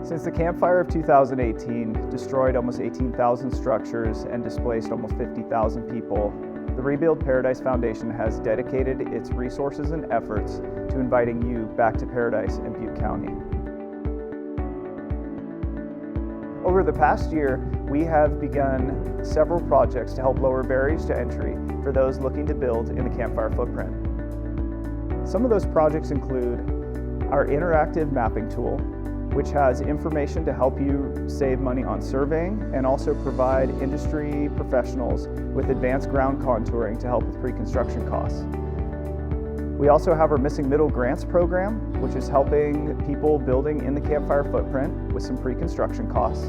Since the campfire of 2018 destroyed almost 18,000 structures and displaced almost 50,000 people, the Rebuild Paradise Foundation has dedicated its resources and efforts to inviting you back to paradise in Butte County. Over the past year, we have begun several projects to help lower barriers to entry for those looking to build in the campfire footprint. Some of those projects include our interactive mapping tool, which has information to help you save money on surveying and also provide industry professionals with advanced ground contouring to help with pre-construction costs. We also have our Missing Middle Grants program, which is helping people building in the campfire footprint with some pre-construction costs.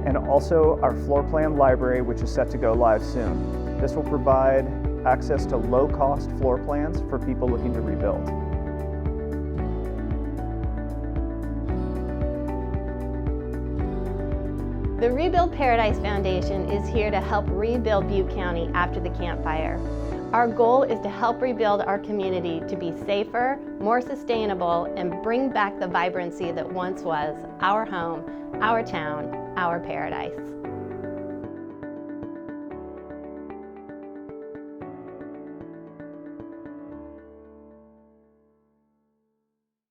And also our floor plan library, which is set to go live soon. This will provide access to low-cost floor plans for people looking to rebuild. The Rebuild Paradise Foundation is here to help rebuild Butte County after the campfire. Our goal is to help rebuild our community to be safer, more sustainable, and bring back the vibrancy that once was our home, our town, our paradise.